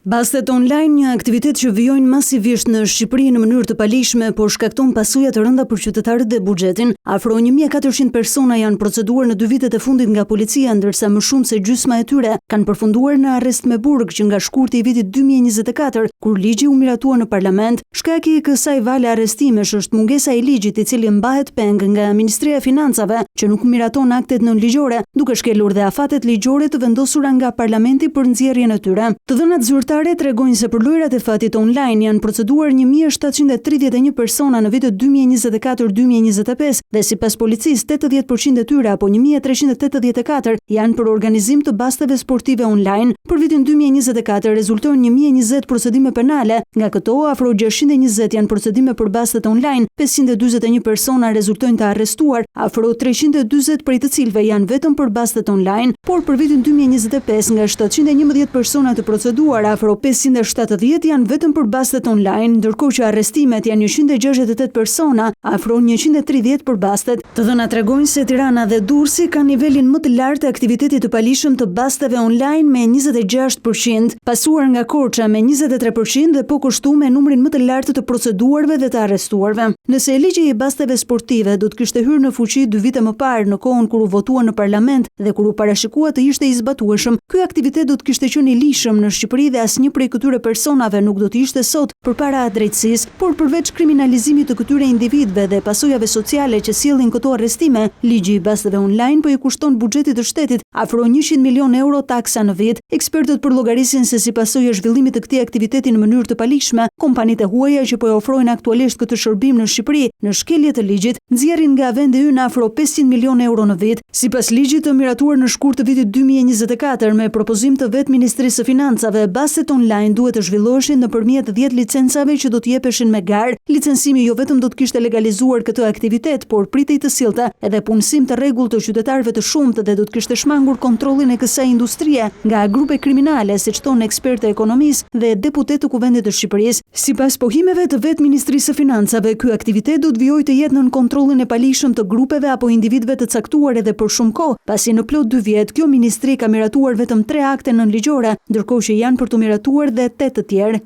Bastet online, një aktivitet që vijojnë masivisht në Shqipëri në mënyrë të palishme, por shkakton pasojë të rënda për qytetarët dhe buxhetin. Afro 1400 persona janë proceduar në 2 vitet e fundit nga policia, ndërsa më shumë se gjysma e tyre kanë përfunduar në arrest me burg që nga shkurti i vitit 2024, kur ligji u miratua në parlament. Shkaki i kësaj vale arrestimesh është mungesa e ligjit, i cili mbahet peng nga Ministria e Financave, që nuk miraton aktet nënligjore, duke shkelur dhe afatet ligjore të vendosura nga parlamenti për nxjerrjen e tyre. Të dhënat zyrtare tregojnë se për lojrat e fatit online janë proceduar 1731 persona në vitet 2024-2025 dhe sipas policisë 80% e tyre apo 1384 janë për organizim të basteve sportive online. Për vitin 2024 rezultojnë 1020 procedime penale, nga këto afro 620 janë procedime për bastet online, 541 persona rezultojnë të arrestuar, afro 340 prej të cilëve janë vetëm për bastet online, por për vitin 2025 nga 711 persona të proceduar, afro 570 janë vetëm për bastet online, ndërkohë që arrestimet janë 168 persona, afro 130 për bastet. Të dhënat tregojnë se Tirana dhe Durrësi kanë nivelin më të lartë të aktivitetit të palishëm të basteve online me 26%, pasuar nga Korça me 23% dhe po kështu me numrin më të lartë të proceduarve dhe të arrestuarve. Nëse ligji i basteve sportive do të kishte hyrë në fuqi 2 vite më parë, në kohën kur u votua në parlament dhe kur u parashikua të ishte i zbatueshëm, ky aktivitet do të kishte qenë i lishëm në Shqipëri dhe asnjë prej këtyre personave nuk do të ishte sot përpara drejtësisë, por përveç kriminalizimit të këtyre individëve dhe pasojave sociale që sjellin këto arrestime, ligji i basteve online po i kushton buxhetit të shtetit afro 100 milion euro taksa në vit. Ekspertët përllogarisin se si pasojë e zhvillimit të këtij aktiviteti në mënyrë të palishme, kompanitë e huaja që po e ofrojnë aktualisht këtë shërbim në Shqipëri në shkelje të ligjit nxjerrin nga vendi ynë afro 500 milion euro në vit. Sipas ligjit të miratuar në shkurt të vitit 2024 me propozim të vet Ministrisë së Financave, bastet online duhet të zhvilloheshin nëpërmjet 10 licencave që do të jepeshin me garë. Licencimi jo vetëm do të kishte legalizuar këtë aktivitet, por pritej të sillte edhe punësim të rregullt të qytetarëve të shumtë dhe do të kishte shmangur kontrollin e kësaj industrie nga grupe kriminale, siç thonë ekspertë e ekonomisë dhe deputet të Kuvendit të Shqipërisë. Sipas pohimeve të vet Ministrisë së Financave, ky aktivitet do të vijojë të jetë nën kontrollin e palishëm të grupeve apo individëve të caktuar edhe për shumë kohë, pasi në plot 2 vjet kjo ministri ka miratuar vetëm 3 akte nënligjore, ndërkohë që janë për të miratuar dhe 8 të tjerë.